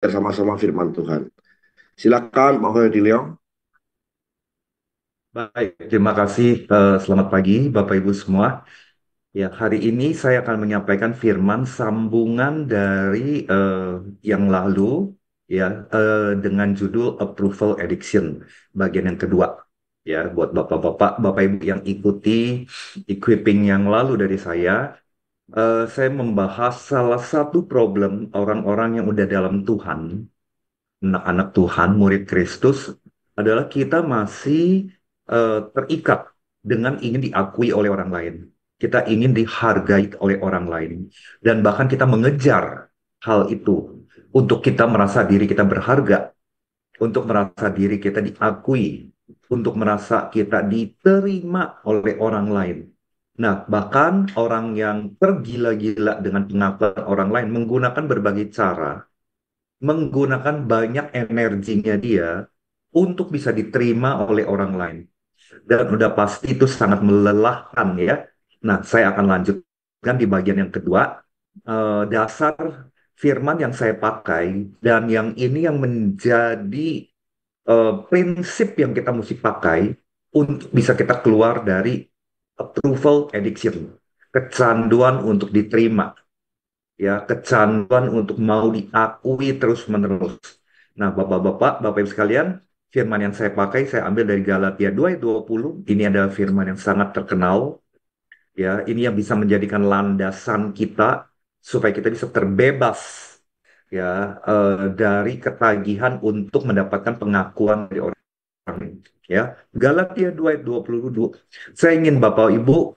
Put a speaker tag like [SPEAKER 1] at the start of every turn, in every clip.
[SPEAKER 1] Sama-sama firman Tuhan. Silakan Pak Ferdilio.
[SPEAKER 2] Baik, terima kasih. Selamat pagi, Bapak Ibu semua. Ya, hari ini saya akan menyampaikan firman sambungan dari yang lalu, ya, dengan judul Approval Addiction, bagian yang kedua. Ya, buat Bapak-Bapak, Bapak Ibu yang ikuti equipping yang lalu dari saya membahas salah satu problem orang-orang yang udah dalam Tuhan, anak-anak Tuhan, murid Kristus, adalah kita masih terikat dengan ingin diakui oleh orang lain. Kita ingin dihargai oleh orang lain. Dan bahkan kita mengejar hal itu untuk kita merasa diri kita berharga, untuk merasa diri kita diakui, untuk merasa kita diterima oleh orang lain. Nah, bahkan orang yang tergila-gila dengan pengakuan orang lain menggunakan berbagai cara, menggunakan banyak energinya dia untuk bisa diterima oleh orang lain. Dan udah pasti itu sangat melelahkan ya. Nah, saya akan lanjutkan di bagian yang kedua. Dasar firman yang saya pakai dan yang ini yang menjadi prinsip yang kita mesti pakai untuk bisa kita keluar dari approval addiction, kecanduan untuk diterima, ya, kecanduan untuk mau diakui terus-menerus. Nah, Bapak-bapak, Bapak Ibu sekalian, firman yang saya pakai saya ambil dari Galatia 2 ayat 20. Ini adalah firman yang sangat terkenal, ya. Ini yang bisa menjadikan landasan kita supaya kita bisa terbebas, ya, dari ketagihan untuk mendapatkan pengakuan dari orang lain, ya. Galatia 2 ayat 22. Saya ingin Bapak Ibu,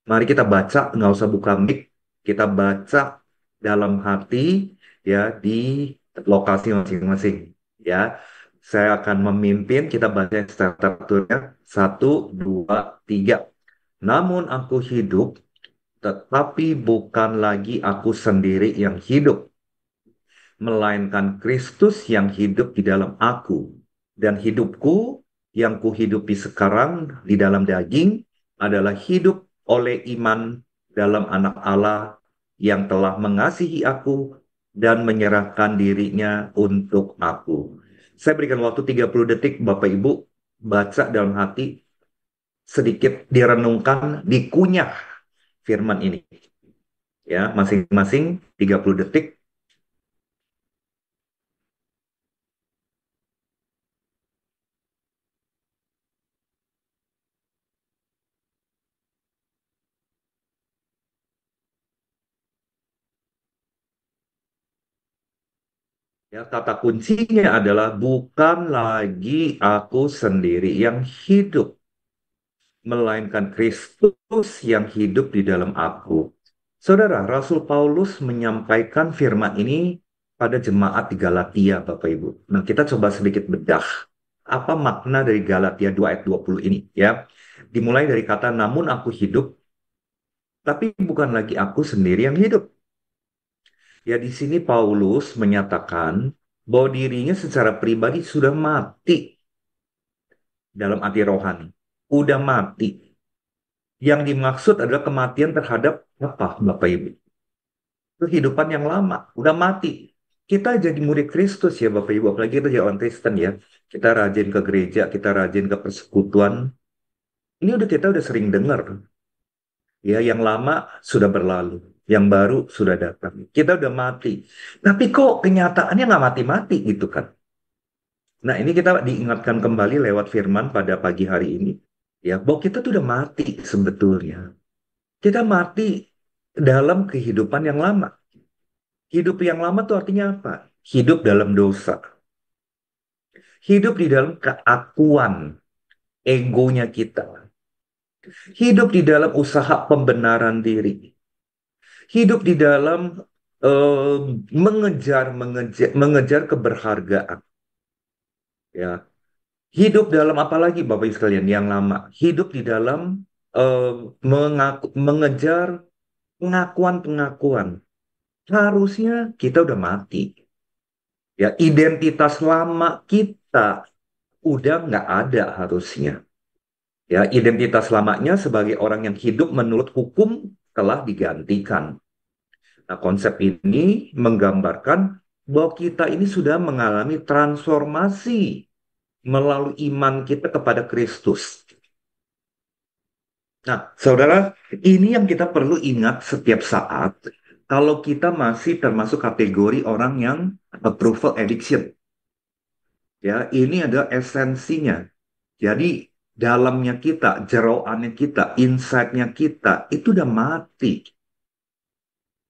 [SPEAKER 2] mari kita baca, nggak usah buka mic, kita baca dalam hati, ya, di lokasi masing-masing, ya. Saya akan memimpin, kita baca secara teraturnya. Satu, dua, tiga. Namun aku hidup, tetapi bukan lagi aku sendiri yang hidup, melainkan Kristus yang hidup di dalam aku. Dan hidupku yang kuhidupi sekarang di dalam daging adalah hidup oleh iman dalam anak Allah yang telah mengasihi aku dan menyerahkan dirinya untuk aku. Saya berikan waktu 30 detik, Bapak Ibu, baca dalam hati, sedikit direnungkan, dikunyah firman ini. Ya, masing-masing 30 detik. Ya, kata kuncinya adalah bukan lagi aku sendiri yang hidup, melainkan Kristus yang hidup di dalam aku. Saudara, Rasul Paulus menyampaikan firman ini pada jemaat di Galatia, Bapak Ibu. Nah, kita coba sedikit bedah. Apa makna dari Galatia 2 ayat 20 ini, ya? Dimulai dari kata, namun aku hidup, tapi bukan lagi aku sendiri yang hidup. Ya, di sini Paulus menyatakan bahwa dirinya secara pribadi sudah mati dalam arti rohani. Udah mati. Yang dimaksud adalah kematian terhadap apa, Bapak Ibu? Kehidupan yang lama, udah mati. Kita jadi murid Kristus ya Bapak Ibu, apalagi kita jadi orang Kristen ya. Kita rajin ke gereja, kita rajin ke persekutuan. Ini kita udah sering dengar. Ya, yang lama sudah berlalu, yang baru sudah datang. Kita udah mati. Tapi kok kenyataannya nggak mati-mati gitu kan? Nah, ini kita diingatkan kembali lewat firman pada pagi hari ini. Ya, bahwa kita tuh udah mati sebetulnya. Kita mati dalam kehidupan yang lama. Hidup yang lama tuh artinya apa? Hidup dalam dosa. Hidup di dalam keakuan, egonya kita. Hidup di dalam usaha pembenaran diri. Hidup di dalam mengejar keberhargaan. Ya, hidup dalam apa lagi Bapak Ibu sekalian yang lama? Hidup di dalam mengejar pengakuan-pengakuan. Harusnya kita udah mati. Ya, identitas lama kita udah nggak ada harusnya. Ya, identitas lamanya sebagai orang yang hidup menurut hukum telah digantikan. Nah, konsep ini menggambarkan bahwa kita ini sudah mengalami transformasi melalui iman kita kepada Kristus. Nah, saudara, ini yang kita perlu ingat setiap saat kalau kita masih termasuk kategori orang yang approval addiction. Ya, ini adalah esensinya. Jadi, dalamnya kita, jeroannya kita, insight-nya kita, itu udah mati.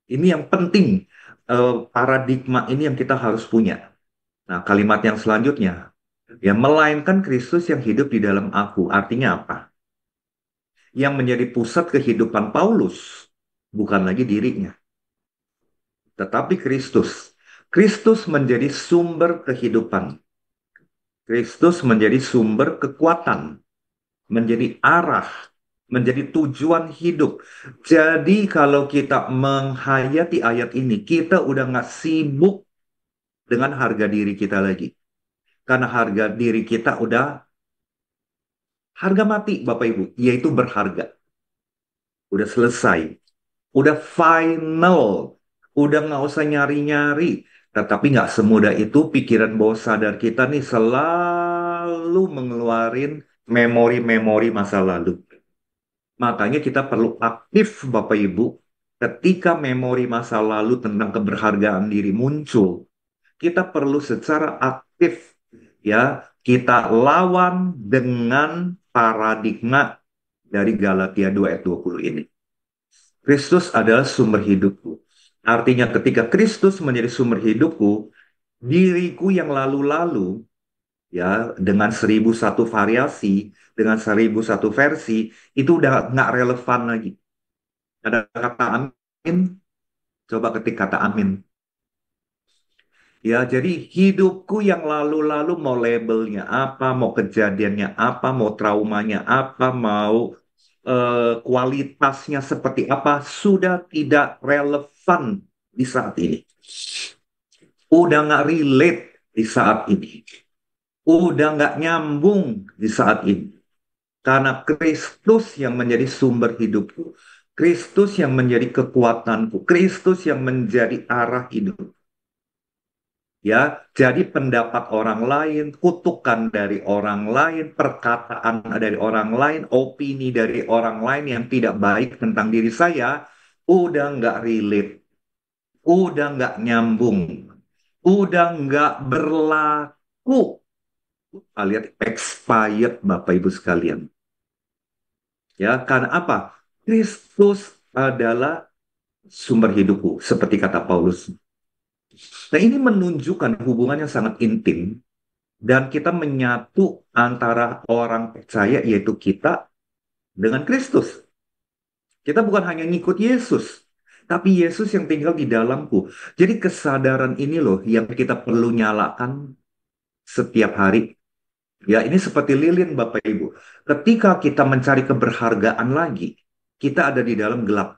[SPEAKER 2] Ini yang penting, paradigma ini yang kita harus punya. Nah, kalimat yang selanjutnya, ya, melainkan Kristus yang hidup di dalam aku. Artinya apa? Yang menjadi pusat kehidupan Paulus, bukan lagi dirinya, tetapi Kristus. Kristus menjadi sumber kehidupan. Kristus menjadi sumber kekuatan, menjadi arah, menjadi tujuan hidup. Jadi kalau kita menghayati ayat ini, kita udah nggak sibuk dengan harga diri kita lagi. Karena harga diri kita udah harga mati, Bapak Ibu, yaitu berharga. Udah selesai, udah final, udah nggak usah nyari-nyari. Tetapi nggak semudah itu pikiran bawah sadar kita nih selalu mengeluarin memori-memori masa lalu. Makanya kita perlu aktif, Bapak Ibu, ketika memori masa lalu tentang keberhargaan diri muncul. Kita perlu secara aktif, ya, kita lawan dengan paradigma dari Galatia 2 ayat 20 ini. Kristus adalah sumber hidupku. Artinya ketika Kristus menjadi sumber hidupku, diriku yang lalu-lalu, ya, dengan 1001 variasi, dengan 1001 versi, itu udah nggak relevan lagi. Ada kata amin, coba ketik kata amin. Ya, jadi hidupku yang lalu-lalu mau labelnya apa, mau kejadiannya apa, mau traumanya apa, mau kualitasnya seperti apa, sudah tidak relevan di saat ini. Udah nggak relate di saat ini. Udah nggak nyambung di saat ini. Karena Kristus yang menjadi sumber hidupku. Kristus yang menjadi kekuatanku. Kristus yang menjadi arah hidup. Ya, jadi pendapat orang lain, kutukan dari orang lain, perkataan dari orang lain, opini dari orang lain yang tidak baik tentang diri saya, udah nggak relate, udah nggak nyambung, udah nggak berlaku. Alias expired, Bapak Ibu sekalian. Ya, karena apa? Kristus adalah sumber hidupku, seperti kata Paulus. Nah, ini menunjukkan hubungan yang sangat intim dan kita menyatu antara orang percaya, yaitu kita, dengan Kristus. Kita bukan hanya ngikut Yesus, tapi Yesus yang tinggal di dalamku. Jadi kesadaran ini loh yang kita perlu nyalakan setiap hari. Ya, ini seperti lilin, Bapak Ibu. Ketika kita mencari keberhargaan lagi, kita ada di dalam gelap.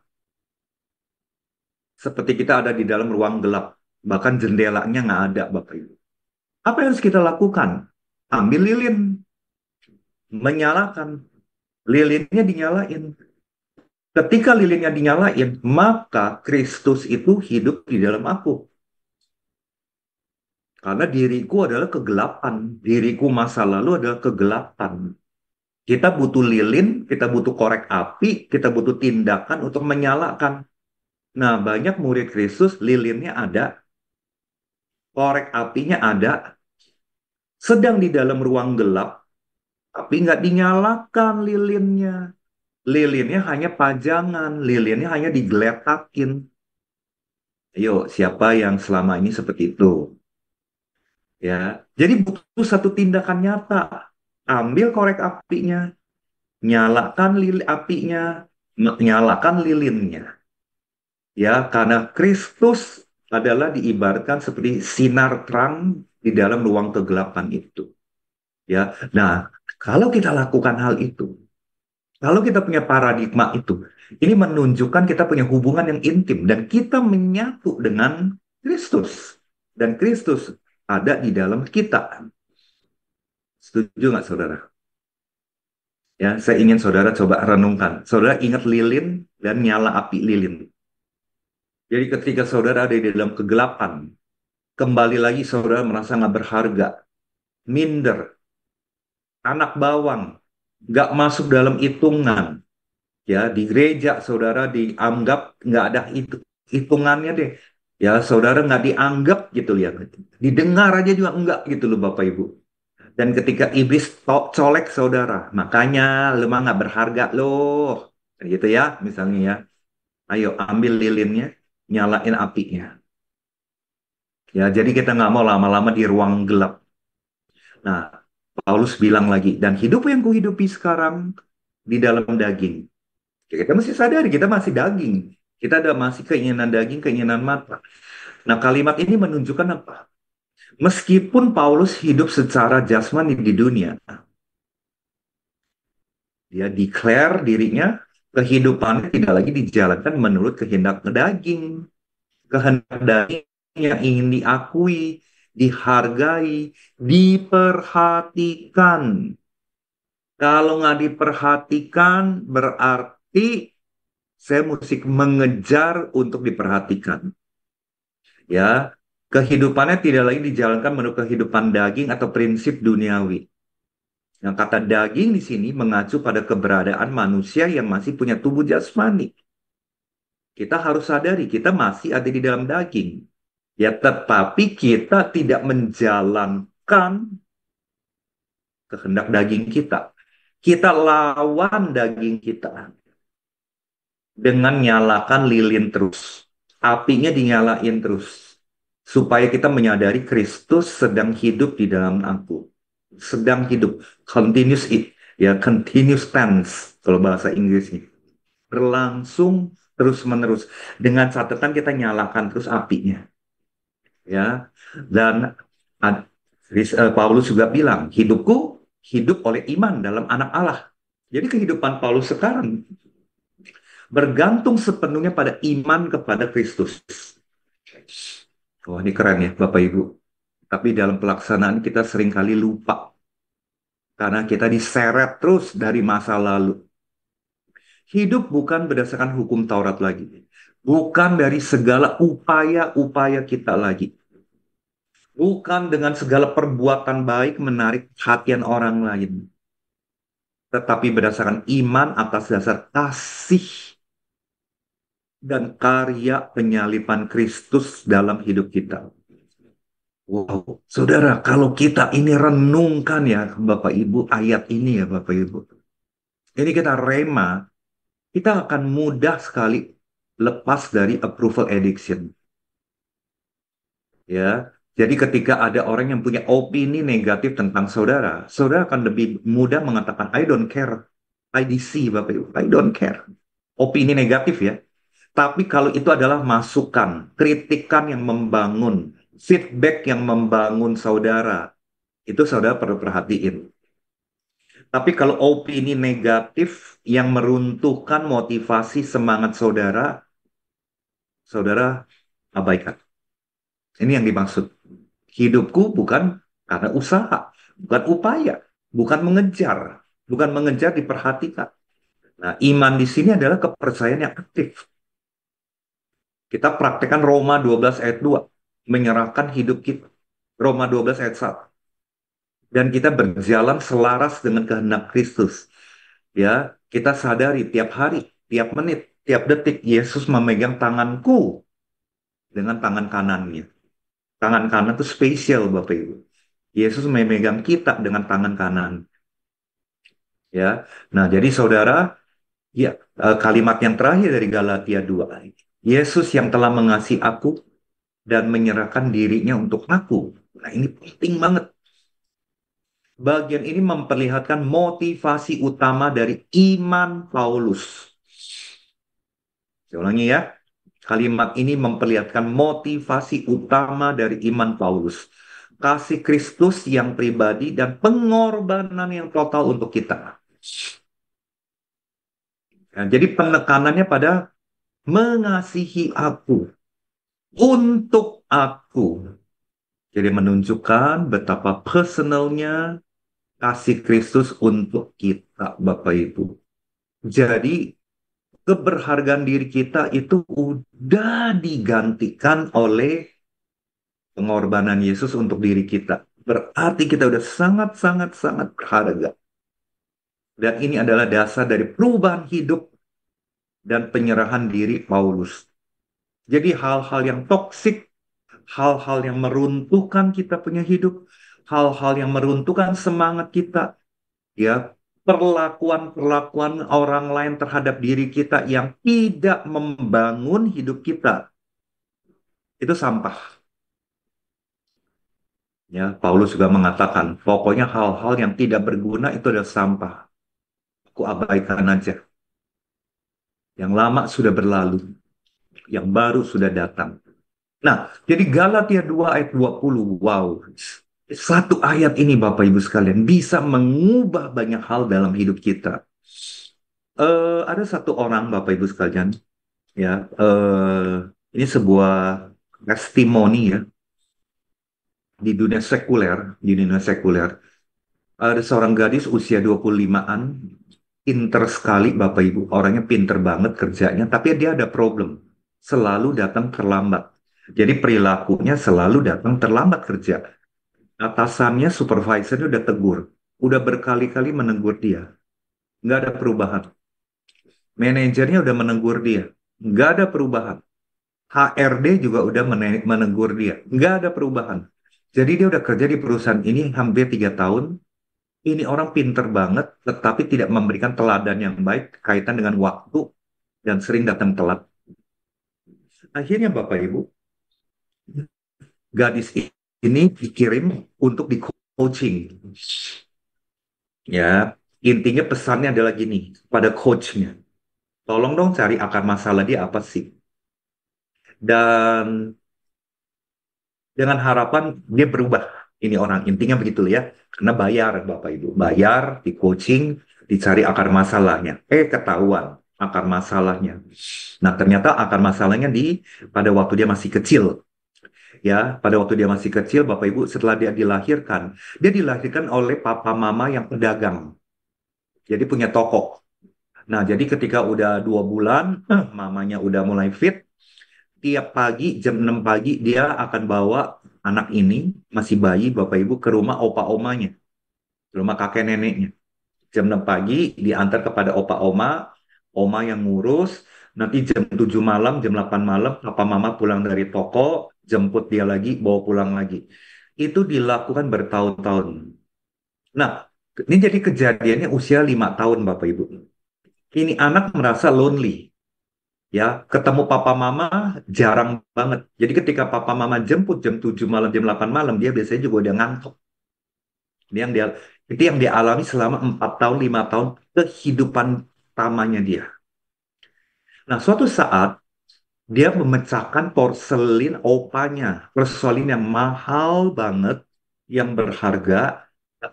[SPEAKER 2] Seperti kita ada di dalam ruang gelap. Bahkan jendelanya nggak ada, Bapak Ibu. Apa yang harus kita lakukan? Ambil lilin, menyalakan. Lilinnya dinyalain. Ketika lilinnya dinyalain, maka Kristus itu hidup di dalam aku. Karena diriku adalah kegelapan. Diriku masa lalu adalah kegelapan. Kita butuh lilin, kita butuh korek api, kita butuh tindakan untuk menyalakan. Nah, banyak murid Kristus, lilinnya ada, korek apinya ada, sedang di dalam ruang gelap, tapi nggak dinyalakan lilinnya. Lilinnya hanya pajangan, lilinnya hanya digeletakin. Ayo, siapa yang selama ini seperti itu? Ya, jadi butuh satu tindakan nyata. Ambil korek apinya, nyalakan lilin apinya, nyalakan lilinnya. Ya, karena Kristus adalah diibaratkan seperti sinar terang di dalam ruang kegelapan itu. Ya, nah, kalau kita lakukan hal itu, kalau kita punya paradigma itu, ini menunjukkan kita punya hubungan yang intim dan kita menyatu dengan Kristus. Dan Kristus ada di dalam kita. Setuju nggak, saudara? Ya, saya ingin saudara coba renungkan. Saudara ingat lilin dan nyala api lilin. Jadi ketika saudara ada di dalam kegelapan, kembali lagi saudara merasa nggak berharga, minder, anak bawang, nggak masuk dalam hitungan. Ya, di gereja saudara dianggap nggak ada hitungannya deh. Ya, saudara nggak dianggap gitu ya. Didengar aja juga enggak gitu loh Bapak Ibu. Dan ketika iblis colek saudara, makanya lu mah nggak berharga loh. Gitu ya, misalnya ya. Ayo ambil lilinnya, nyalain apinya. Ya, jadi kita nggak mau lama-lama di ruang gelap. Nah, Paulus bilang lagi, dan hidup yang kuhidupi sekarang di dalam daging. Ya, kita mesti sadari, kita masih daging. Kita ada masih keinginan daging, keinginan mata. Nah, kalimat ini menunjukkan apa? Meskipun Paulus hidup secara jasmani di dunia, dia declare dirinya, kehidupannya tidak lagi dijalankan menurut kehendak daging. Kehendak daging yang ingin diakui, dihargai, diperhatikan. Kalau nggak diperhatikan, berarti saya mesti mengejar untuk diperhatikan. Ya, kehidupannya tidak lagi dijalankan menurut kehidupan daging atau prinsip duniawi. Yang kata daging di sini mengacu pada keberadaan manusia yang masih punya tubuh jasmani. Kita harus sadari kita masih ada di dalam daging. Ya, tetapi kita tidak menjalankan kehendak daging kita. Kita lawan daging kita dengan nyalakan lilin terus. Apinya dinyalain terus. Supaya kita menyadari Kristus sedang hidup di dalam aku. Sedang hidup. Continuous it. Ya, continuous tense. Kalau bahasa Inggrisnya. Berlangsung terus-menerus. Dengan catatan kita nyalakan terus apinya. Ya. Dan Paulus juga bilang, hidupku hidup oleh iman dalam anak Allah. Jadi kehidupan Paulus sekarang bergantung sepenuhnya pada iman kepada Kristus. Wah, ini keren ya, Bapak Ibu. Tapi dalam pelaksanaan kita seringkali lupa. Karena kita diseret terus dari masa lalu. Hidup bukan berdasarkan hukum Taurat lagi. Bukan dari segala upaya-upaya kita lagi. Bukan dengan segala perbuatan baik menarik perhatian orang lain. Tetapi berdasarkan iman atas dasar kasih dan karya penyalipan Kristus dalam hidup kita. Wow, saudara, kalau kita ini renungkan ya, Bapak Ibu, ayat ini ya, Bapak Ibu. Ini kita rema, kita akan mudah sekali lepas dari approval addiction. Ya, jadi ketika ada orang yang punya opini negatif tentang saudara, saudara akan lebih mudah mengatakan, I don't care. IDC, Bapak Ibu, I don't care. Opini negatif ya. Tapi kalau itu adalah masukan, kritikan yang membangun, feedback yang membangun saudara, itu saudara perlu perhatiin. Tapi kalau opini negatif yang meruntuhkan motivasi semangat saudara, saudara abaikan. Ini yang dimaksud. Hidupku bukan karena usaha, bukan upaya, bukan mengejar diperhatikan. Nah, iman di sini adalah kepercayaan yang aktif. Kita praktekkan Roma 12 ayat 2, menyerahkan hidup kita. Roma 12 ayat 1. Dan kita berjalan selaras dengan kehendak Kristus. Ya, kita sadari tiap hari, tiap menit, tiap detik Yesus memegang tanganku dengan tangan kanannya. Tangan kanan itu spesial Bapak Ibu. Yesus memegang kita dengan tangan kanan. Ya. Nah, jadi saudara, ya kalimat yang terakhir dari Galatia 2. Yesus yang telah mengasihi aku dan menyerahkan dirinya untuk aku. Nah, ini penting banget. Bagian ini memperlihatkan motivasi utama dari iman Paulus. Saya ulangi ya. Kalimat ini memperlihatkan motivasi utama dari iman Paulus. Kasih Kristus yang pribadi dan pengorbanan yang total untuk kita. Nah, jadi penekanannya pada mengasihi aku. Untuk aku. Jadi menunjukkan betapa personalnya kasih Kristus untuk kita, Bapak Ibu. Jadi keberhargaan diri kita itu udah digantikan oleh pengorbanan Yesus untuk diri kita. Berarti kita udah sangat berharga. Dan ini adalah dasar dari perubahan hidup dan penyerahan diri Paulus. Jadi hal-hal yang toksik, hal-hal yang meruntuhkan kita punya hidup, hal-hal yang meruntuhkan semangat kita, ya, perlakuan-perlakuan orang lain terhadap diri kita yang tidak membangun hidup kita, itu sampah. Ya, Paulus juga mengatakan, pokoknya hal-hal yang tidak berguna itu adalah sampah. Aku abaikan aja. Yang lama sudah berlalu, yang baru sudah datang. Nah, jadi Galatia 2 ayat 20, wow. Satu ayat ini Bapak Ibu sekalian bisa mengubah banyak hal dalam hidup kita. Ada satu orang Bapak Ibu sekalian, ya, ini sebuah testimoni ya di dunia sekuler. Ada seorang gadis usia 25-an, pinter sekali Bapak Ibu, orangnya pinter banget kerjanya, tapi dia ada problem, selalu datang terlambat. Jadi perilakunya selalu datang terlambat kerja. Atasannya, supervisornya udah tegur, udah berkali-kali menegur dia, nggak ada perubahan. Manajernya udah menegur dia, nggak ada perubahan. HRD juga udah menegur dia, nggak ada perubahan. Jadi dia udah kerja di perusahaan ini hampir 3 tahun. Ini orang pinter banget, tetapi tidak memberikan teladan yang baik kaitan dengan waktu dan sering datang telat. Akhirnya Bapak Ibu, gadis ini dikirim untuk di coaching. Ya, intinya pesannya adalah gini pada coachnya. Tolong dong cari akar masalah dia apa sih. Dan dengan harapan dia berubah. Ini orang intinya begitu ya. Karena bayar Bapak Ibu. Bayar di coaching, dicari akar masalahnya. Ketahuan akar masalahnya. Nah, ternyata akar masalahnya pada waktu dia masih kecil. Ya, pada waktu dia masih kecil, Bapak Ibu, setelah dia dilahirkan oleh papa mama yang pedagang. Jadi punya toko. Nah, jadi ketika udah 2 bulan, mamanya udah mulai fit, tiap pagi jam 6 pagi dia akan bawa anak ini, masih bayi, Bapak Ibu, ke rumah opa omanya, ke rumah kakek neneknya. Jam 6 pagi diantar kepada opa oma yang ngurus, nanti jam 7 malam, jam 8 malam, papa mama pulang dari toko, jemput dia lagi, bawa pulang lagi. Itu dilakukan bertahun-tahun. Nah, ini jadi kejadiannya usia 5 tahun, Bapak Ibu. Ini anak merasa lonely. Ya, ketemu papa mama jarang banget. Jadi ketika papa mama jemput jam 7 malam, jam 8 malam, dia biasanya juga udah ngantuk. Ini yang dia, itu yang dia alami selama 4 tahun, 5 tahun kehidupan tamanya dia. Nah, suatu saat dia memecahkan porselin opanya, porselin yang mahal banget, yang berharga,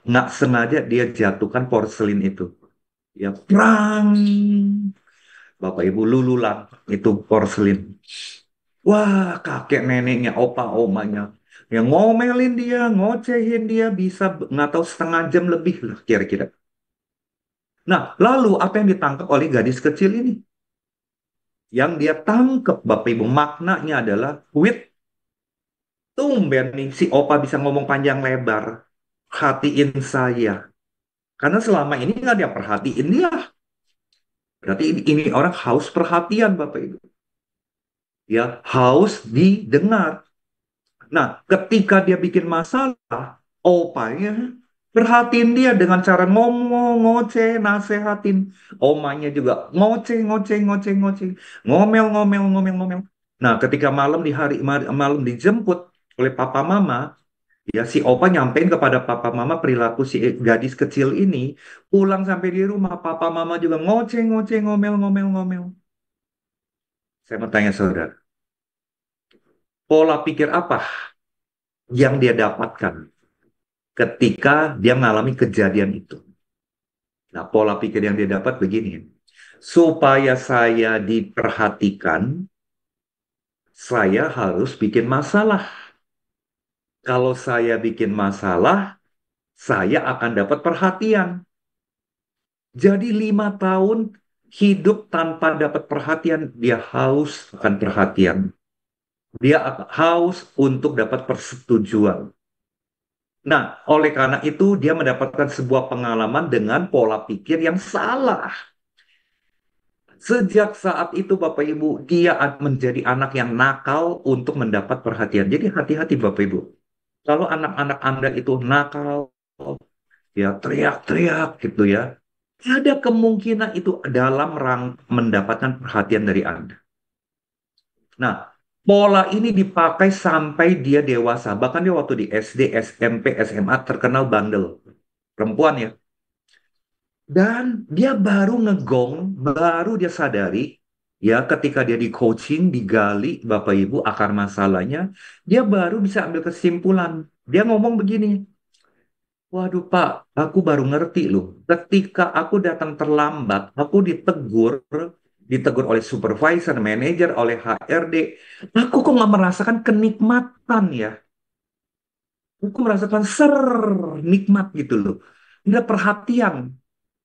[SPEAKER 2] nggak sengaja dia jatuhkan porselin itu. Ya, prang! Bapak Ibu lululan itu porselin. Wah, kakek neneknya, opa omanya, yang ngomelin dia, ngocehin dia, bisa nggak tahu setengah jam lebih lah kira-kira. Nah, lalu apa yang ditangkap oleh gadis kecil ini? Yang dia tangkap, Bapak Ibu, maknanya adalah, wit, tumben nih si opa bisa ngomong panjang lebar, perhatiin saya. Karena selama ini nggak dia perhatiin dia. Berarti ini orang haus perhatian, Bapak Ibu. Ya, haus didengar. Nah, ketika dia bikin masalah, opanya perhatiin dia dengan cara ngomong, ngoceh, nasehatin. Omanya juga ngoceh, ngoceh, ngoceh, ngoceh. Ngomel, ngomel, ngomel, ngomel. Nah, ketika malam dijemput oleh papa mama, ya si opa nyampein kepada papa mama perilaku si gadis kecil ini. Pulang sampai di rumah, papa mama juga ngoceh, ngoceh, ngomel, ngomel, ngomel. Saya mau tanya saudara, pola pikir apa yang dia dapatkan ketika dia mengalami kejadian itu? Nah, pola pikir yang dia dapat begini. Supaya saya diperhatikan, saya harus bikin masalah. Kalau saya bikin masalah, saya akan dapat perhatian. Jadi 5 tahun hidup tanpa dapat perhatian, dia haus akan perhatian. Dia haus untuk dapat persetujuan. Nah, oleh karena itu dia mendapatkan sebuah pengalaman dengan pola pikir yang salah. Sejak saat itu Bapak Ibu, dia menjadi anak yang nakal untuk mendapat perhatian. Jadi hati-hati Bapak Ibu. Kalau anak-anak Anda itu nakal, ya teriak-teriak gitu ya, ada kemungkinan itu dalam rangka mendapatkan perhatian dari Anda. Nah, pola ini dipakai sampai dia dewasa. Bahkan dia waktu di SD, SMP, SMA terkenal bandel. Perempuan ya. Dan dia baru ngegong, baru dia sadari, ya ketika dia di coaching, digali Bapak Ibu akar masalahnya, dia baru bisa ambil kesimpulan. Dia ngomong begini, waduh Pak, aku baru ngerti loh. Ketika aku datang terlambat, aku ditegur oleh supervisor, manajer, oleh HRD. Aku kok nggak merasakan kenikmatan ya. Aku merasakan nikmat gitu loh. Ada perhatian.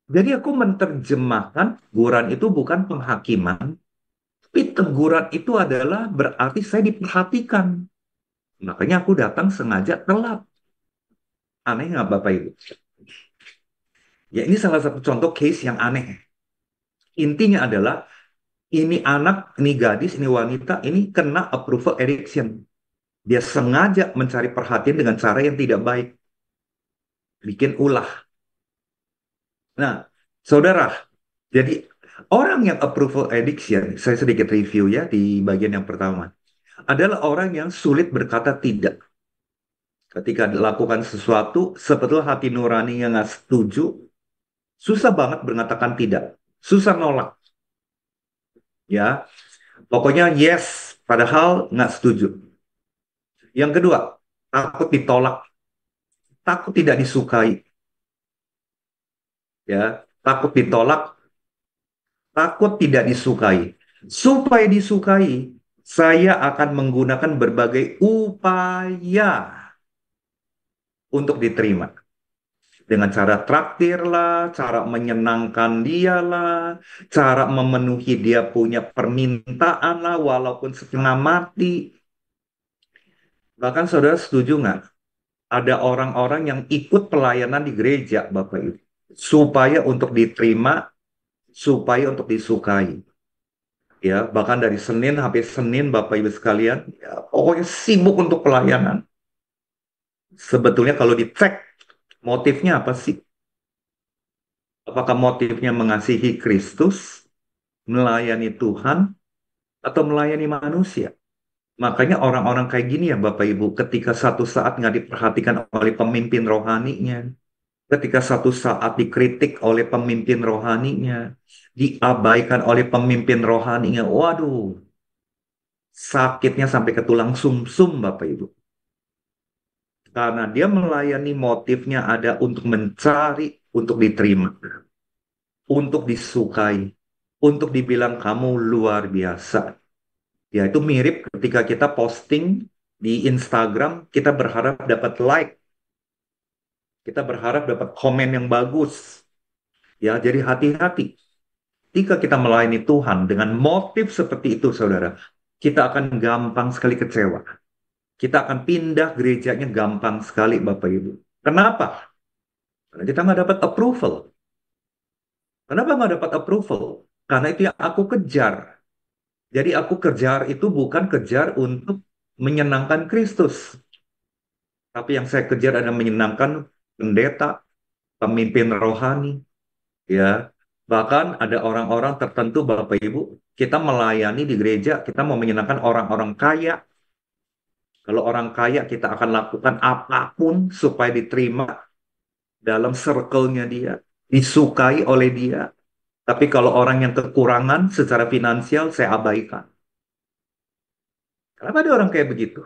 [SPEAKER 2] Jadi aku menerjemahkan teguran itu bukan penghakiman, tapi teguran itu adalah berarti saya diperhatikan. Makanya aku datang sengaja telat. Aneh nggak Bapak Ibu? Ya ini salah satu contoh case yang aneh. Intinya adalah ini anak, ini gadis, ini wanita, ini kena approval addiction. Dia sengaja mencari perhatian dengan cara yang tidak baik. Bikin ulah. Nah, saudara, jadi orang yang approval addiction, saya sedikit review ya di bagian yang pertama, adalah orang yang sulit berkata tidak. Ketika dilakukan sesuatu, sebetulnya hati nuraninya nggak setuju, susah banget mengatakan tidak. Susah nolak. Ya, pokoknya yes, padahal nggak setuju. Yang kedua, takut ditolak, takut tidak disukai. Ya, takut ditolak, takut tidak disukai. Supaya disukai, saya akan menggunakan berbagai upaya untuk diterima. Dengan cara traktir lah, cara menyenangkan dia lah, cara memenuhi dia punya permintaan lah, walaupun setengah mati. Bahkan saudara setuju nggak? Ada orang-orang yang ikut pelayanan di gereja, Bapak Ibu. Supaya untuk diterima, supaya untuk disukai. Ya, bahkan dari Senin sampai Senin, Bapak Ibu sekalian, ya, pokoknya sibuk untuk pelayanan. Sebetulnya kalau dicek, motifnya apa sih? Apakah motifnya mengasihi Kristus, melayani Tuhan, atau melayani manusia? Makanya orang-orang kayak gini ya Bapak Ibu, ketika satu saat nggak diperhatikan oleh pemimpin rohaninya, ketika satu saat dikritik oleh pemimpin rohaninya, diabaikan oleh pemimpin rohaninya, waduh, sakitnya sampai ke tulang sumsum Bapak Ibu. Karena dia melayani motifnya ada untuk mencari, untuk diterima, untuk disukai, untuk dibilang kamu luar biasa. Ya, itu mirip ketika kita posting di Instagram, kita berharap dapat like, kita berharap dapat komen yang bagus. Ya, jadi hati-hati. Ketika kita melayani Tuhan dengan motif seperti itu, saudara, kita akan gampang sekali kecewa. Kita akan pindah gerejanya gampang sekali, Bapak Ibu. Kenapa? Karena kita nggak dapat approval. Kenapa nggak dapat approval? Karena itu yang aku kejar. Jadi aku kejar itu bukan kejar untuk menyenangkan Kristus. Tapi yang saya kejar adalah menyenangkan pendeta, pemimpin rohani, ya. Bahkan ada orang-orang tertentu, Bapak Ibu, kita melayani di gereja, kita mau menyenangkan orang-orang kaya. Kalau orang kaya, kita akan lakukan apapun supaya diterima dalam circle-nya dia, disukai oleh dia. Tapi kalau orang yang kekurangan secara finansial, saya abaikan. Kenapa ada orang kayak begitu?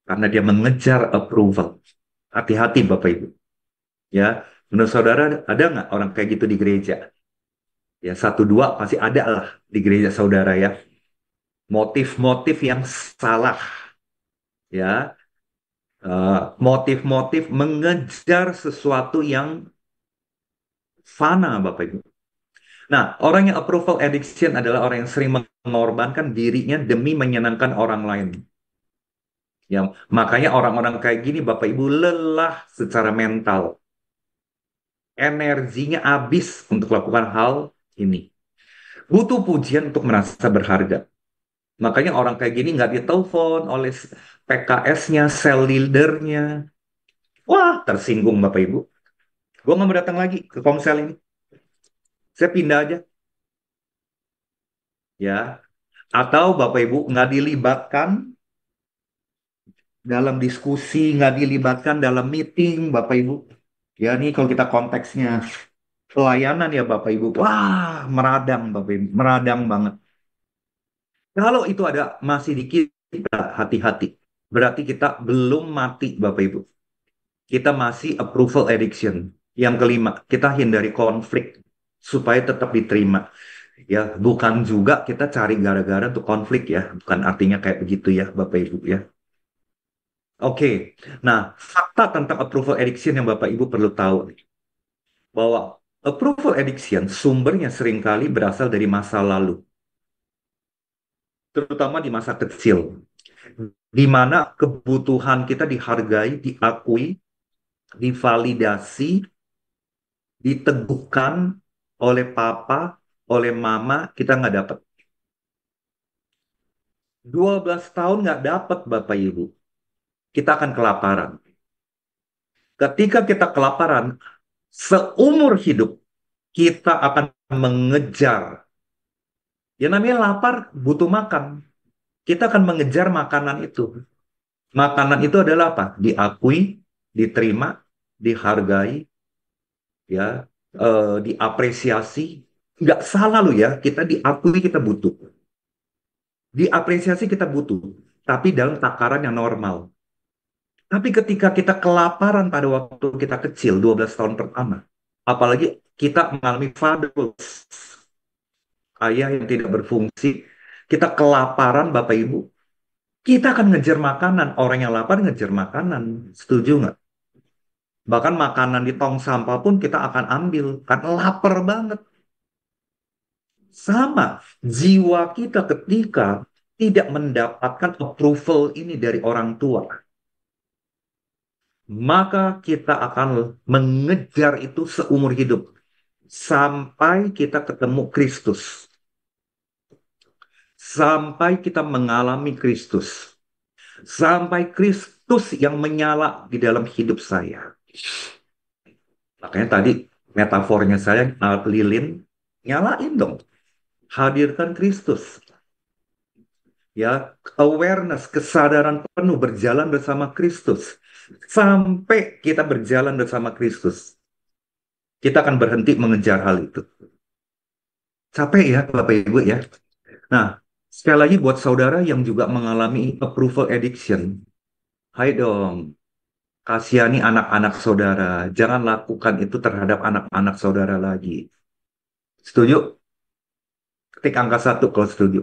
[SPEAKER 2] Karena dia mengejar approval. Hati-hati, Bapak Ibu. Ya, menurut saudara ada nggak orang kayak gitu di gereja? Ya satu dua pasti ada lah di gereja saudara ya. Motif-motif yang salah ya. Motif-motif mengejar sesuatu yang fana Bapak Ibu. Nah, orang yang approval addiction adalah orang yang sering mengorbankan dirinya demi menyenangkan orang lain. Ya, makanya orang-orang kayak gini, Bapak Ibu, lelah secara mental. Energinya habis untuk melakukan hal ini. Butuh pujian untuk merasa berharga. Makanya orang kayak gini nggak ditelepon oleh PKS-nya, sel leader-nya. Wah, tersinggung Bapak Ibu. Gue nggak mau datang lagi ke Komsel ini. Saya pindah aja. Ya. Atau Bapak Ibu nggak dilibatkan dalam diskusi, nggak dilibatkan dalam meeting, Bapak Ibu. Ya, nih kalau kita konteksnya pelayanan ya Bapak Ibu. Wah, meradang Bapak Ibu. Meradang banget. Kalau itu ada masih di kita, hati-hati. Berarti kita belum mati Bapak Ibu. Kita masih approval addiction. Yang kelima, kita hindari konflik supaya tetap diterima. Ya, bukan juga kita cari gara-gara untuk konflik ya. Bukan artinya kayak begitu ya, Bapak Ibu ya. Oke. Nah, fakta tentang approval addiction yang Bapak Ibu perlu tahu nih, bahwa approval addiction sumbernya seringkali berasal dari masa lalu, terutama di masa kecil, di mana kebutuhan kita dihargai, diakui, divalidasi, diteguhkan oleh papa, oleh mama, kita nggak dapat. 12 tahun nggak dapat, Bapak Ibu. Kita akan kelaparan. Ketika kita kelaparan, seumur hidup, kita akan mengejar. Ya namanya lapar, butuh makan. Kita akan mengejar makanan itu. Makanan itu adalah apa? Diakui, diterima, dihargai, ya, diapresiasi. Nggak salah loh ya, kita diakui kita butuh. Diapresiasi kita butuh, tapi dalam takaran yang normal. Tapi ketika kita kelaparan pada waktu kita kecil, 12 tahun pertama, apalagi kita mengalami fatherless, ayah yang tidak berfungsi, kita kelaparan Bapak Ibu, kita akan ngejar makanan. Orang yang lapar ngejar makanan. Setuju nggak? Bahkan makanan di tong sampah pun kita akan ambil. Karena lapar banget. Sama, jiwa kita ketika tidak mendapatkan approval ini dari orang tua, maka kita akan mengejar itu seumur hidup sampai kita ketemu Kristus, sampai kita mengalami Kristus, sampai Kristus yang menyala di dalam hidup saya. Makanya tadi metafornya saya lilin, nyalain dong, hadirkan Kristus. Ya, awareness, kesadaran penuh berjalan bersama Kristus. Sampai kita berjalan bersama Kristus, kita akan berhenti mengejar hal itu. Capek ya, Bapak Ibu ya. Nah, sekali lagi buat saudara yang juga mengalami approval addiction, hai dong, kasihani anak-anak saudara. Jangan lakukan itu terhadap anak-anak saudara lagi. Setuju? Ketik angka satu kalau setuju.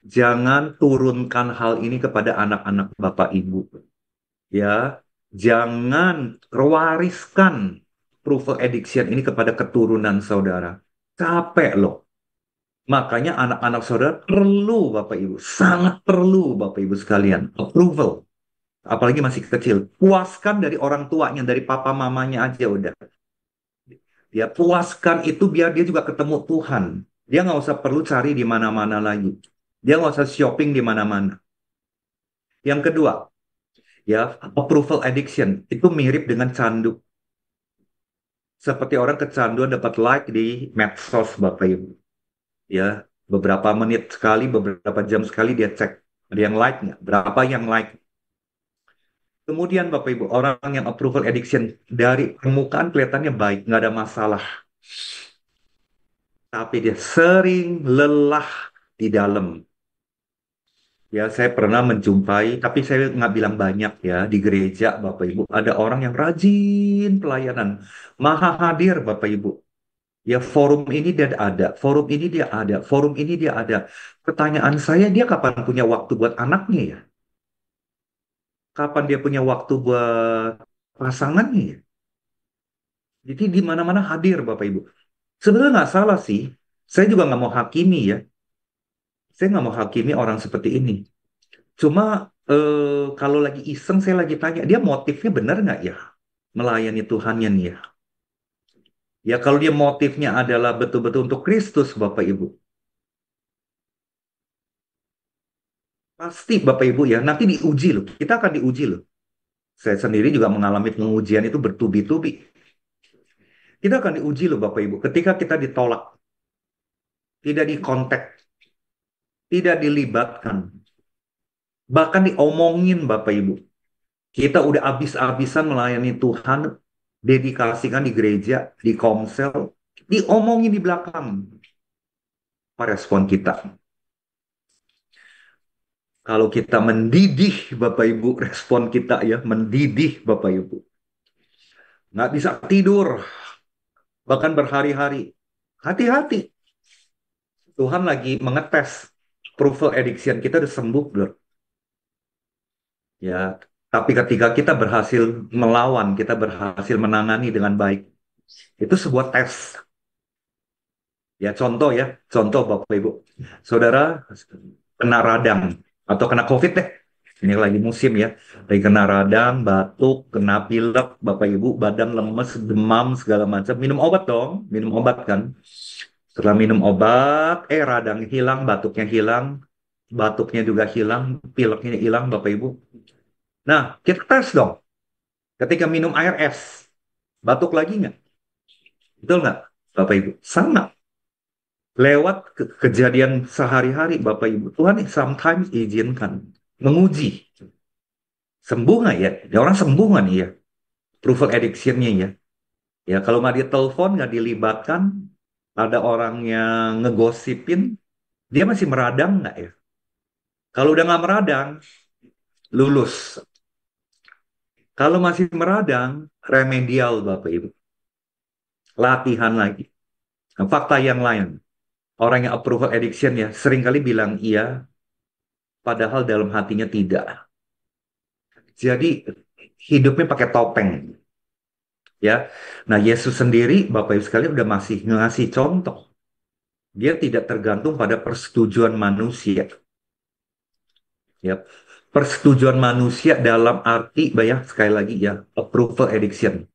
[SPEAKER 2] Jangan turunkan hal ini kepada anak-anak Bapak Ibu. Ya, jangan wariskan approval addiction ini kepada keturunan saudara. Capek loh. Makanya anak-anak saudara perlu Bapak Ibu, sangat perlu Bapak Ibu sekalian, approval. Apalagi masih kecil. Puaskan dari orang tuanya, dari papa mamanya aja udah. Ya, puaskan itu biar dia juga ketemu Tuhan. Dia nggak usah perlu cari di mana-mana lagi. Dia nggak usah shopping di mana-mana. Yang kedua, ya, approval addiction itu mirip dengan candu. Seperti orang kecanduan dapat like di medsos, Bapak Ibu. Ya, beberapa menit sekali, beberapa jam sekali dia cek. Ada yang like nggak? Berapa yang like? Kemudian Bapak Ibu, orang yang approval addiction dari permukaan kelihatannya baik, nggak ada masalah. Tapi dia sering lelah di dalam. Ya, saya pernah menjumpai, tapi saya nggak bilang banyak ya, di gereja Bapak Ibu. Ada orang yang rajin pelayanan, maha hadir Bapak Ibu. Ya, forum ini dia ada, forum ini dia ada, forum ini dia ada. Pertanyaan saya, dia kapan punya waktu buat anaknya ya? Kapan dia punya waktu buat pasangannya ya? Jadi di mana-mana hadir Bapak Ibu. Sebenarnya nggak salah sih. Saya juga nggak mau hakimi ya. Saya nggak mau hakimi orang seperti ini. Cuma kalau lagi iseng saya lagi tanya, dia motifnya benar nggak ya melayani Tuhannya nih ya? Ya kalau dia motifnya adalah betul-betul untuk Kristus, Bapak Ibu, pasti Bapak Ibu ya nanti diuji loh. Kita akan diuji loh. Saya sendiri juga mengalami pengujian itu bertubi-tubi. Kita akan diuji loh Bapak Ibu. Ketika kita ditolak, tidak dikontak, tidak dilibatkan, bahkan diomongin Bapak Ibu. Kita udah habis-habisan melayani Tuhan, dedikasikan di gereja, di komsel, diomongin di belakang. Apa respon kita? Kalau kita mendidih, Bapak Ibu, respon kita ya, mendidih, Bapak Ibu. Nggak bisa tidur, bahkan berhari-hari. Hati-hati, Tuhan lagi mengetes approval addiction kita udah sembuh belum? Ya, tapi ketika kita berhasil melawan, kita berhasil menangani dengan baik, itu sebuah tes. Ya, contoh Bapak Ibu. Saudara kena radang atau kena COVID deh. Ini lagi musim ya. Lagi kena radang, batuk, kena pilek, Bapak Ibu, badan lemes, demam, segala macam. Minum obat dong, minum obat kan. Setelah minum obat, radang hilang, batuknya juga hilang, pileknya hilang, Bapak Ibu. Nah, kita tes dong. Ketika minum air es, batuk lagi nggak? Betul nggak, Bapak Ibu? Sama. Lewat kejadian sehari-hari, Bapak Ibu. Tuhan nih sometimes izinkan. Menguji. Sembuh nggak ya? Ya orang sembuh nggak nih ya? Approval addiction-nya ya. Ya kalau nggak ditelepon, nggak dilibatkan, ada orang yang ngegosipin, dia masih meradang nggak ya? Kalau udah nggak meradang, lulus. Kalau masih meradang, remedial Bapak Ibu. Latihan lagi. Nah, fakta yang lain. Orang yang approval addiction ya, seringkali bilang iya, padahal dalam hatinya tidak. Jadi hidupnya pakai topeng ya. Nah, Yesus sendiri Bapak Ibu sekalian udah masih ngasih contoh. Dia tidak tergantung pada persetujuan manusia ya. Persetujuan manusia dalam arti ya sekali lagi ya approval addiction.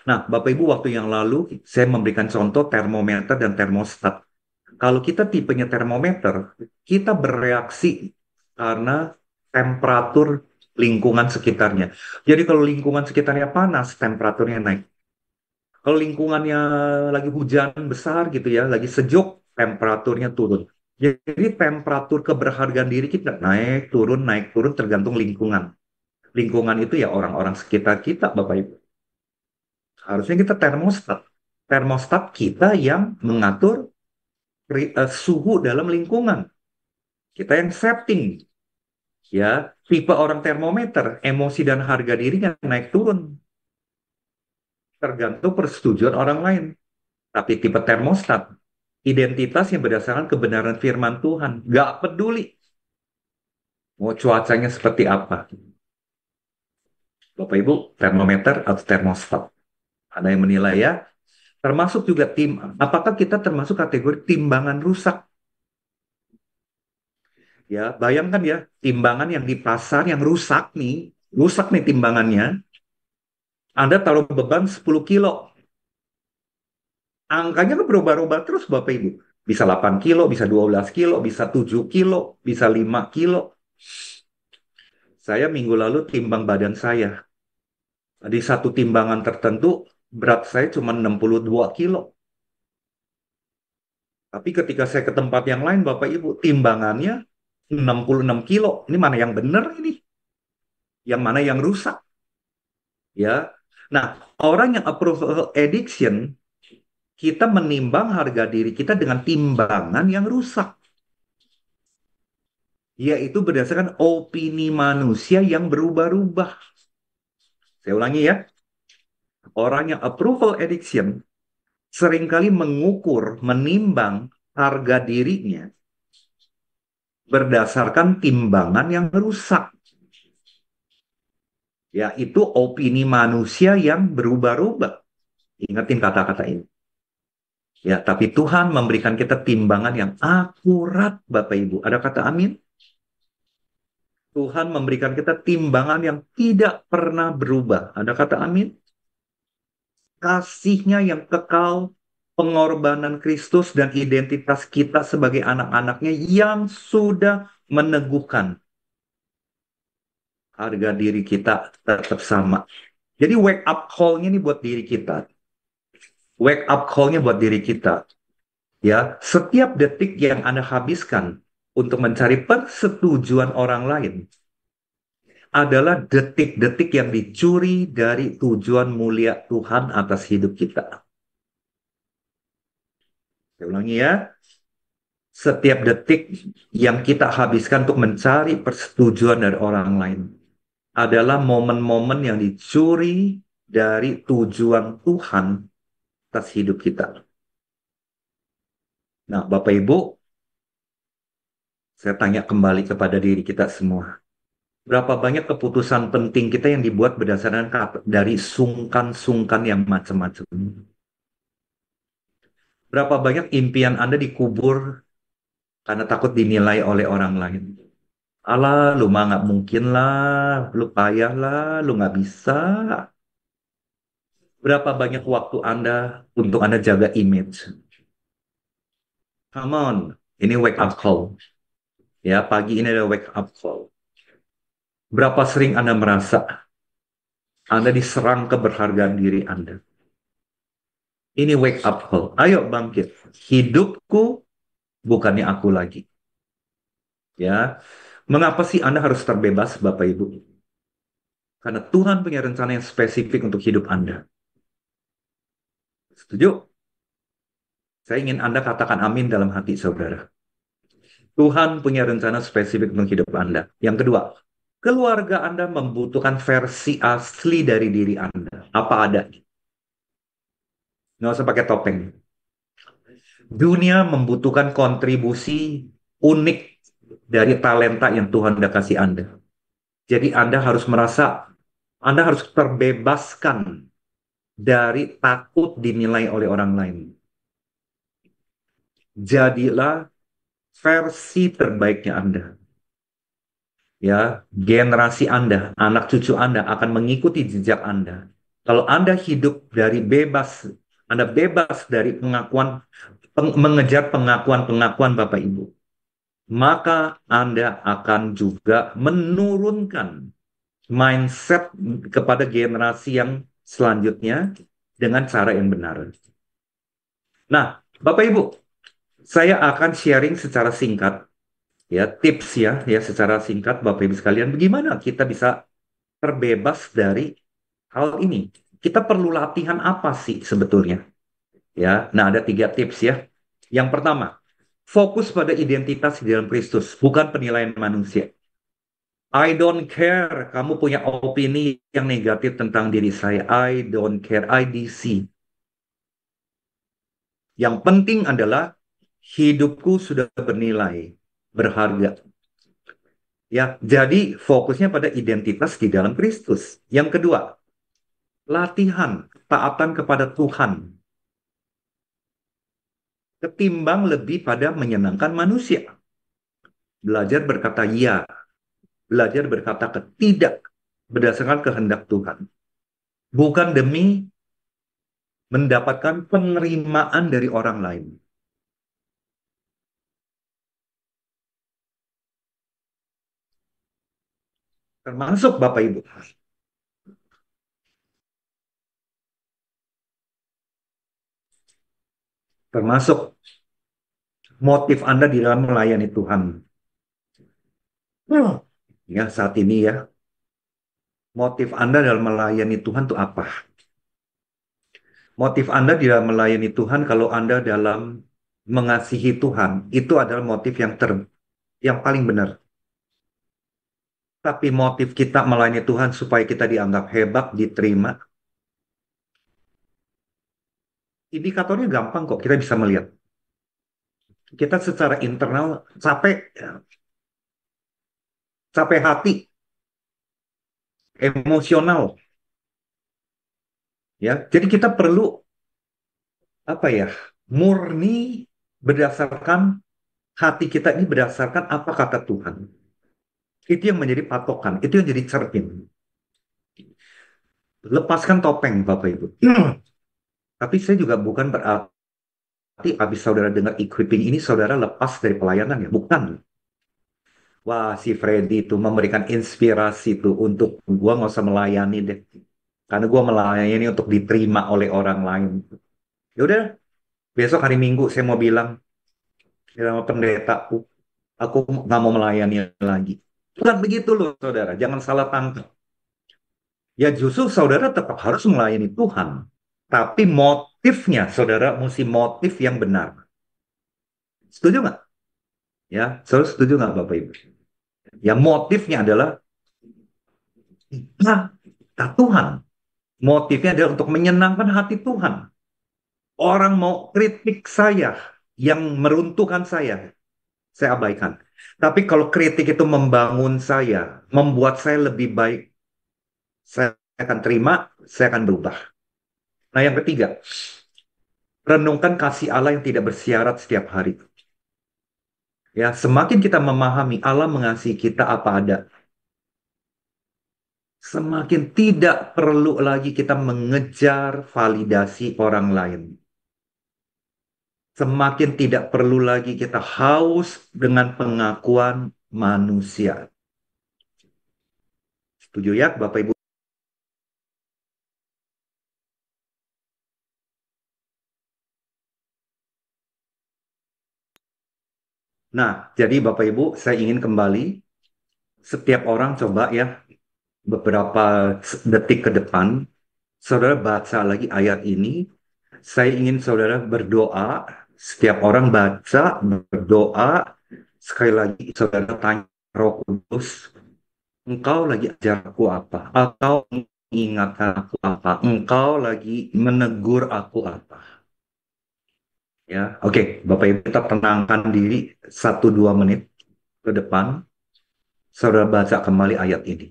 [SPEAKER 2] Nah, Bapak Ibu waktu yang lalu saya memberikan contoh termometer dan termostat. Kalau kita tipenya termometer, kita bereaksi karena temperatur lingkungan sekitarnya. Jadi kalau lingkungan sekitarnya panas, temperaturnya naik. Kalau lingkungannya lagi hujan besar gitu ya, lagi sejuk, temperaturnya turun. Jadi temperatur keberhargaan diri kita naik turun tergantung lingkungan. Lingkungan itu ya orang-orang sekitar kita, Bapak Ibu. Harusnya kita termostat. Termostat kita yang mengatur suhu dalam lingkungan. Kita yang setting. Ya, tipe orang termometer, emosi dan harga dirinya naik turun. Tergantung persetujuan orang lain. Tapi tipe termostat, identitas yang berdasarkan kebenaran firman Tuhan. Gak peduli mau cuacanya seperti apa. Bapak Ibu, termometer atau termostat. Ada yang menilai ya. Termasuk juga apakah kita termasuk kategori timbangan rusak? Ya, bayangkan ya, timbangan yang di pasar yang rusak nih timbangannya. Anda taruh beban 10 kilo, angkanya kan berubah-ubah terus Bapak Ibu. Bisa 8 kilo, bisa 12 kilo, bisa 7 kilo, bisa 5 kilo. Saya minggu lalu timbang badan saya. Di satu timbangan tertentu, berat saya cuma 62 kilo. Tapi ketika saya ke tempat yang lain, Bapak Ibu, timbangannya 66 kilo. Ini mana yang benar ini? Yang mana yang rusak? Ya. Nah, orang yang approval addiction, kita menimbang harga diri kita dengan timbangan yang rusak. Yaitu berdasarkan opini manusia yang berubah-ubah. Saya ulangi ya, orang yang approval addiction seringkali mengukur, menimbang harga dirinya berdasarkan timbangan yang rusak. Yaitu opini manusia yang berubah-ubah. Ingatin kata-kata ini. Ya, tapi Tuhan memberikan kita timbangan yang akurat, Bapak Ibu. Ada kata amin? Tuhan memberikan kita timbangan yang tidak pernah berubah. Ada kata amin? Kasihnya yang kekal, pengorbanan Kristus dan identitas kita sebagai anak-anaknya yang sudah meneguhkan harga diri kita tetap sama. Jadi wake up call-nya ini buat diri kita. Wake up call-nya buat diri kita. Ya, setiap detik yang Anda habiskan untuk mencari persetujuan orang lain adalah detik-detik yang dicuri dari tujuan mulia Tuhan atas hidup kita. Saya ulangi ya, setiap detik yang kita habiskan untuk mencari persetujuan dari orang lain adalah momen-momen yang dicuri dari tujuan Tuhan atas hidup kita. Nah, Bapak Ibu, saya tanya kembali kepada diri kita semua. Berapa banyak keputusan penting kita yang dibuat berdasarkan dari sungkan-sungkan yang macam-macam? Berapa banyak impian Anda dikubur karena takut dinilai oleh orang lain? Alah, lu mah nggak mungkin lah, lu payah lah, lu nggak bisa. Berapa banyak waktu Anda untuk Anda jaga image? Come on, ini wake up call. Ya, pagi ini ada wake up call. Berapa sering Anda merasa Anda diserang keberhargaan diri Anda? Ini wake up call. Ayo bangkit. Hidupku bukannya aku lagi. Ya, mengapa sih Anda harus terbebas, Bapak Ibu? Karena Tuhan punya rencana yang spesifik untuk hidup Anda. Setuju? Saya ingin Anda katakan amin dalam hati saudara. Tuhan punya rencana spesifik untuk hidup Anda. Yang kedua, keluarga Anda membutuhkan versi asli dari diri Anda. Apa adanya. Nggak usah pakai topeng. Dunia membutuhkan kontribusi unik dari talenta yang Tuhan sudah kasih Anda. Jadi Anda harus merasa, Anda harus terbebaskan dari takut dinilai oleh orang lain. Jadilah versi terbaiknya Anda. Ya, generasi Anda, anak cucu Anda akan mengikuti jejak Anda. Kalau Anda hidup dari bebas, Anda bebas dari mengejar pengakuan-pengakuan Bapak Ibu, maka Anda akan juga menurunkan mindset kepada generasi yang selanjutnya dengan cara yang benar. Nah, Bapak Ibu, saya akan sharing secara singkat ya tips ya secara singkat Bapak Ibu sekalian bagaimana kita bisa terbebas dari hal ini. Kita perlu latihan apa sih sebetulnya? Ya, nah ada 3 tips ya. Yang pertama, fokus pada identitas di dalam Kristus, bukan penilaian manusia. I don't care kamu punya opini yang negatif tentang diri saya. I don't care, IDC. Yang penting adalah hidupku sudah bernilai, berharga. Ya, jadi fokusnya pada identitas di dalam Kristus. Yang kedua, latihan taatan kepada Tuhan ketimbang lebih pada menyenangkan manusia. Belajar berkata ya, belajar berkata tidak berdasarkan kehendak Tuhan. Bukan demi mendapatkan penerimaan dari orang lain. Termasuk Bapak Ibu. Termasuk motif Anda di dalam melayani Tuhan. Ya, saat ini ya. Motif Anda dalam melayani Tuhan itu apa? Motif Anda di dalam melayani Tuhan kalau Anda dalam mengasihi Tuhan, itu adalah motif yang paling benar. Tapi motif kita melayani Tuhan supaya kita dianggap hebat, diterima, indikatornya gampang kok, kita bisa melihat. Kita secara internal capek, capek hati, emosional, ya. Jadi kita perlu apa ya? murni berdasarkan hati kita ini berdasarkan apa kata Tuhan. Itu yang menjadi patokan, itu yang jadi cermin. Lepaskan topeng, Bapak Ibu. Tapi saya juga bukan berarti habis saudara dengar equipping ini, saudara lepas dari pelayanan ya. Bukan. Wah, si Freddy itu memberikan inspirasi tuh untuk gua nggak usah melayani deh. Karena gua melayani untuk diterima oleh orang lain. Ya udah, besok hari Minggu saya mau bilang sama pendetaku, aku nggak mau melayani lagi. Bukan begitu loh, saudara. Jangan salah tangkap. Ya justru saudara tetap harus melayani Tuhan. Tapi motifnya, saudara mesti motif yang benar. Setuju nggak? Ya, saudara setuju nggak Bapak Ibu? Ya motifnya adalah nah, Tuhan. Motifnya adalah untuk menyenangkan hati Tuhan. Orang mau kritik saya yang meruntuhkan saya abaikan. Tapi kalau kritik itu membangun saya, membuat saya lebih baik, saya akan terima, saya akan berubah. Nah, yang ketiga, renungkan kasih Allah yang tidak bersyarat setiap hari. Ya, semakin kita memahami Allah mengasihi kita apa ada, semakin tidak perlu lagi kita mengejar validasi orang lain. Semakin tidak perlu lagi kita haus dengan pengakuan manusia. Setuju ya, Bapak Ibu? Nah, jadi Bapak Ibu, saya ingin kembali setiap orang coba ya beberapa detik ke depan, saudara baca lagi ayat ini. Saya ingin saudara berdoa, setiap orang baca, berdoa, sekali lagi saudara tanya Roh Kudus, engkau lagi ajar aku apa? Atau mengingatkan aku apa? Engkau lagi menegur aku apa? Ya, oke, Bapak Ibu kita tenangkan diri 1-2 menit ke depan, saudara baca kembali ayat ini.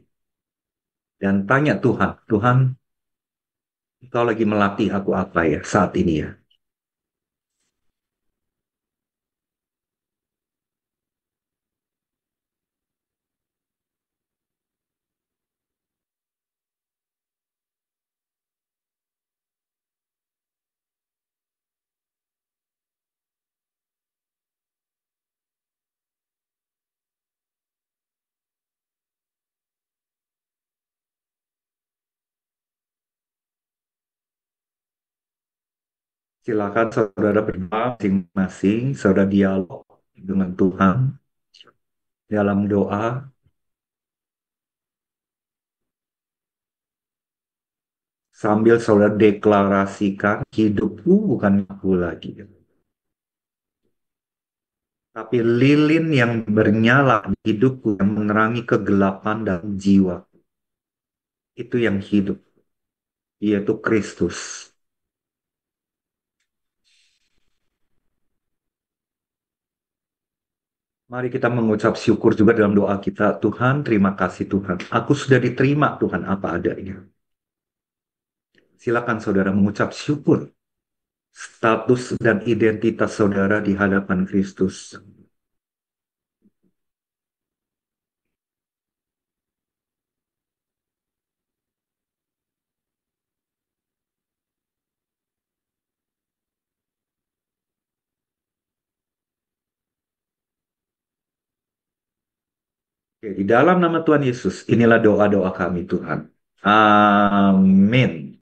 [SPEAKER 2] Dan tanya Tuhan, Tuhan, engkau lagi melatih aku apa ya saat ini ya? Silakan saudara berdoa masing-masing, saudara dialog dengan Tuhan dalam doa, sambil saudara deklarasikan hidupku bukan aku lagi, tapi lilin yang bernyala di hidupku yang menerangi kegelapan dan jiwa. Itu yang hidup, yaitu Kristus. Mari kita mengucap syukur juga dalam doa kita. Tuhan, terima kasih Tuhan. Aku sudah diterima Tuhan apa adanya. Silakan saudara mengucap syukur status dan identitas saudara di hadapan Kristus. Oke, di dalam nama Tuhan Yesus, inilah doa-doa kami Tuhan. Amin.